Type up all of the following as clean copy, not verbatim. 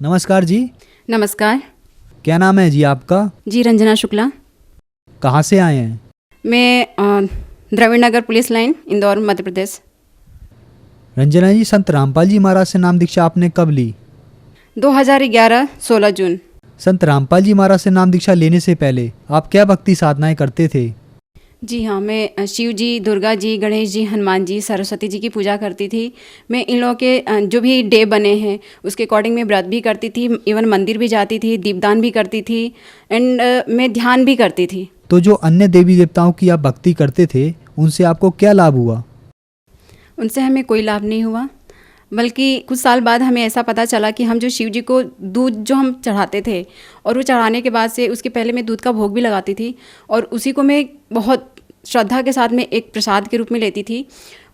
नमस्कार जी। नमस्कार। क्या नाम है जी आपका? जी रंजना शुक्ला। कहाँ से आए हैं? मैं द्रविड़ नगर पुलिस लाइन, इंदौर, मध्य प्रदेश। रंजना जी, संत रामपाल जी महाराज से नाम दीक्षा आपने कब ली? 2011 16 जून। संत रामपाल जी महाराज से नाम दीक्षा लेने से पहले आप क्या भक्ति साधनाएं करते थे? जी हाँ, मैं शिव जी, दुर्गा जी, गणेश जी, हनुमान जी, सरस्वती जी की पूजा करती थी। मैं इन लोगों के जो भी डे बने हैं उसके अकॉर्डिंग मैं व्रत भी करती थी, इवन मंदिर भी जाती थी, दीपदान भी करती थी एंड मैं ध्यान भी करती थी। तो जो अन्य देवी देवताओं की आप भक्ति करते थे उनसे आपको क्या लाभ हुआ? उनसे हमें कोई लाभ नहीं हुआ, बल्कि कुछ साल बाद हमें ऐसा पता चला कि हम जो शिव जी को दूध जो हम चढ़ाते थे और वो चढ़ाने के बाद से उसके पहले मैं दूध का भोग भी लगाती थी और उसी को मैं बहुत श्रद्धा के साथ में एक प्रसाद के रूप में लेती थी।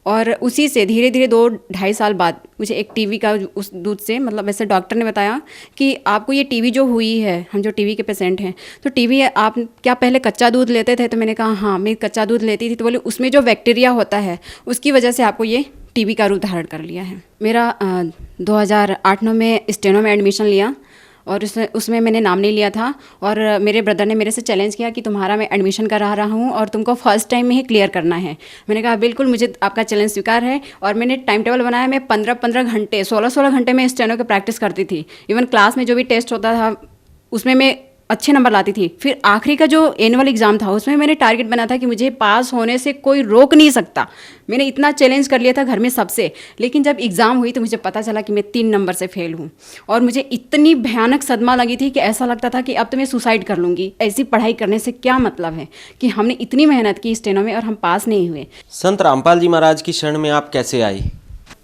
और उसी से धीरे धीरे 2-2.5 साल बाद मुझे एक टीबी का उस दूध से, मतलब ऐसे डॉक्टर ने बताया कि आपको ये टीबी जो हुई है, हम जो टीबी के पेशेंट हैं, तो टीबी आप क्या पहले कच्चा दूध लेते थे? तो मैंने कहा हाँ, मैं कच्चा दूध लेती थी। तो बोले उसमें जो बैक्टीरिया होता है उसकी वजह से आपको ये टीबी का रूप धारण कर लिया है। मेरा 2008-9 में स्टेनो में एडमिशन लिया और उसमें मैंने नाम नहीं लिया था और मेरे ब्रदर ने मेरे से चैलेंज किया कि तुम्हारा मैं एडमिशन करा रहा हूँ और तुमको फर्स्ट टाइम में ही क्लियर करना है। मैंने कहा बिल्कुल, मुझे आपका चैलेंज स्वीकार है। और मैंने टाइम टेबल बनाया। मैं 15-15 घंटे, 16-16 घंटे में स्टेनो की प्रैक्टिस करती थी। इवन क्लास में जो भी टेस्ट होता था उसमें मैं अच्छे नंबर लाती थी। फिर आखिरी का जो एनुअल एग्ज़ाम था उसमें मैंने टारगेट बना था कि मुझे पास होने से कोई रोक नहीं सकता। मैंने इतना चैलेंज कर लिया था घर में सबसे। लेकिन जब एग्ज़ाम हुई तो मुझे पता चला कि मैं 3 नंबर से फेल हूँ और मुझे इतनी भयानक सदमा लगी थी कि ऐसा लगता था कि अब तो मैं सुसाइड कर लूँगी। ऐसी पढ़ाई करने से क्या मतलब है कि हमने इतनी मेहनत की स्टेनो में और हम पास नहीं हुए। संत रामपाल जी महाराज की शरण में आप कैसे आई?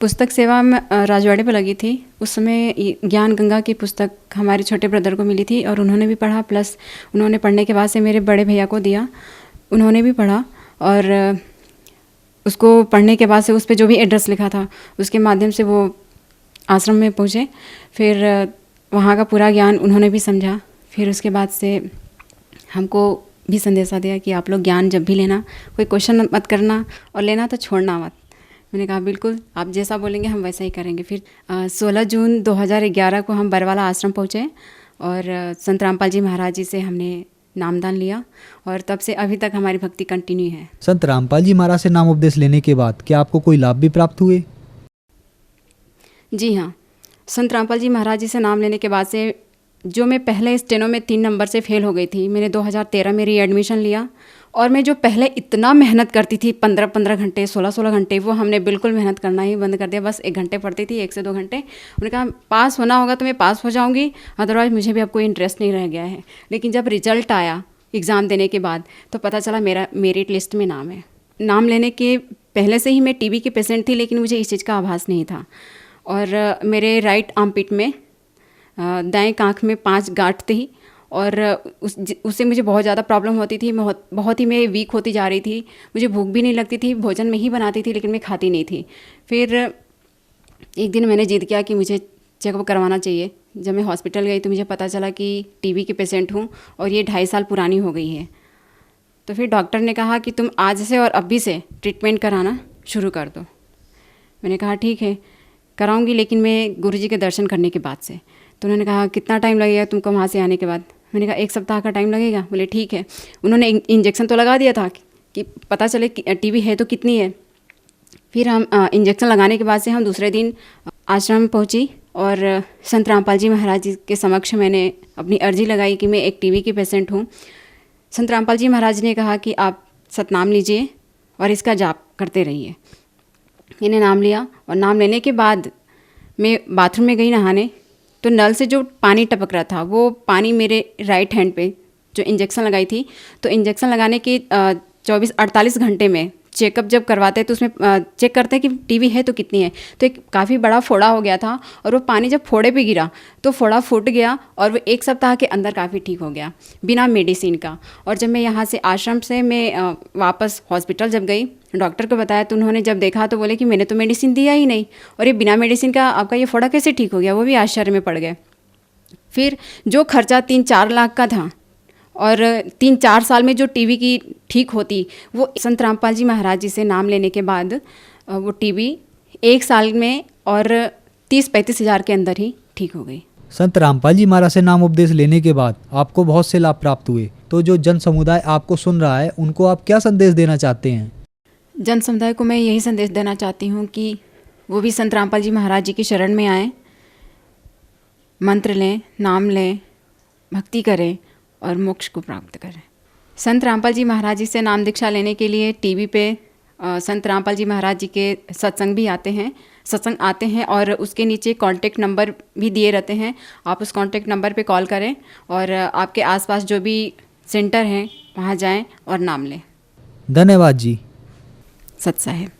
पुस्तक सेवा में राजवाड़े पर लगी थी। उस समय ज्ञान गंगा की पुस्तक हमारे छोटे ब्रदर को मिली थी और उन्होंने भी पढ़ा, प्लस उन्होंने पढ़ने के बाद से मेरे बड़े भैया को दिया, उन्होंने भी पढ़ा। और उसको पढ़ने के बाद से उस पर जो भी एड्रेस लिखा था उसके माध्यम से वो आश्रम में पहुँचे। फिर वहाँ का पूरा ज्ञान उन्होंने भी समझा। फिर उसके बाद से हमको भी संदेशा दिया कि आप लोग ज्ञान जब भी लेना, कोई क्वेश्चन मत करना और लेना तो छोड़ना मत। मैंने कहा बिल्कुल, आप जैसा बोलेंगे हम वैसा ही करेंगे। फिर 16 जून 2011 को हम बरवाला आश्रम पहुँचे और संत रामपाल जी महाराज जी से हमने नामदान लिया और तब से अभी तक हमारी भक्ति कंटिन्यू है। संत रामपाल जी महाराज से नाम उपदेश लेने के बाद क्या आपको कोई लाभ भी प्राप्त हुए? जी हाँ, संत रामपाल जी महाराज जी से नाम लेने के बाद से जो मैं पहले स्टेनो में 3 नंबर से फेल हो गई थी, मैंने 2013 में री एडमिशन लिया और मैं जो पहले इतना मेहनत करती थी 15-15 घंटे, 16-16 घंटे, वो हमने बिल्कुल मेहनत करना ही बंद कर दिया। बस 1 घंटे पढ़ती थी, 1 से 2 घंटे। उन्होंने कहा पास होना होगा तो मैं पास हो जाऊंगी, अदरवाइज़ मुझे भी अब कोई इंटरेस्ट नहीं रह गया है। लेकिन जब रिजल्ट आया एग्ज़ाम देने के बाद तो पता चला मेरा मेरिट लिस्ट में नाम है। नाम लेने के पहले से ही मैं टीबी की पेशेंट थी, लेकिन मुझे इस चीज़ का आभास नहीं था। और मेरे राइट आर्मपिट में दाएं आँख में 5 गांठ थी और उससे मुझे बहुत ज़्यादा प्रॉब्लम होती थी। बहुत ही मैं वीक होती जा रही थी। मुझे भूख भी नहीं लगती थी, भोजन में ही बनाती थी लेकिन मैं खाती नहीं थी। फिर एक दिन मैंने जिद किया कि मुझे चेकअप करवाना चाहिए। जब मैं हॉस्पिटल गई तो मुझे पता चला कि टीबी की पेशेंट हूँ और ये 2.5 साल पुरानी हो गई है। तो फिर डॉक्टर ने कहा कि तुम आज से और अभी से ट्रीटमेंट कराना शुरू कर दो। मैंने कहा ठीक है, कराऊंगी, लेकिन मैं गुरुजी के दर्शन करने के बाद से। तो उन्होंने कहा कितना टाइम लगेगा तुमको वहाँ से आने के बाद? मैंने कहा 1 सप्ताह का टाइम लगेगा। बोले ठीक है। उन्होंने इंजेक्शन तो लगा दिया था कि पता चले कि टीबी है तो कितनी है। फिर हम इंजेक्शन लगाने के बाद से हम दूसरे दिन आश्रम पहुँची और संत रामपाल जी महाराज जी के समक्ष मैंने अपनी अर्जी लगाई कि मैं एक टीबी की पेशेंट हूँ। संत रामपाल जी महाराज ने कहा कि आप सतनाम लीजिए और इसका जाप करते रहिए। मैंने नाम लिया और नाम लेने के बाद मैं बाथरूम में गई नहाने, तो नल से जो पानी टपक रहा था वो पानी मेरे राइट हैंड पे जो इंजेक्शन लगाई थी, तो इंजेक्शन लगाने के 24-48 घंटे में चेकअप जब करवाते हैं तो उसमें चेक करते हैं कि टीबी है तो कितनी है। तो एक काफ़ी बड़ा फोड़ा हो गया था और वो पानी जब फोड़े पे गिरा तो फोड़ा फूट गया और वो 1 सप्ताह के अंदर काफ़ी ठीक हो गया बिना मेडिसिन का। और जब मैं यहाँ से आश्रम से मैं वापस हॉस्पिटल जब गई, डॉक्टर को बताया तो उन्होंने जब देखा तो बोले कि मैंने तो मेडिसिन दिया ही नहीं और ये बिना मेडिसिन का आपका ये फोड़ा कैसे ठीक हो गया। वो भी आश्चर्य में पड़ गए। फिर जो खर्चा 3-4 लाख का था और 3-4 साल में जो टीबी की ठीक होती, वो संत रामपाल जी महाराज जी से नाम लेने के बाद वो टीबी 1 साल में और 30-35 हज़ार के अंदर ही ठीक हो गई। संत रामपाल जी महाराज से नाम उपदेश लेने के बाद आपको बहुत से लाभ प्राप्त हुए, तो जो जन समुदाय आपको सुन रहा है उनको आप क्या संदेश देना चाहते हैं? जन समुदाय को मैं यही संदेश देना चाहती हूँ कि वो भी संत रामपाल जी महाराज जी की शरण में आएँ, मंत्र लें, नाम लें, भक्ति करें और मोक्ष को प्राप्त करें। संत रामपाल जी महाराज जी से नाम दीक्षा लेने के लिए टीवी पे संत रामपाल जी महाराज जी के सत्संग आते हैं और उसके नीचे कांटेक्ट नंबर भी दिए रहते हैं। आप उस कांटेक्ट नंबर पे कॉल करें और आपके आसपास जो भी सेंटर हैं वहाँ जाएं और नाम लें। धन्यवाद जी। सत साहिब।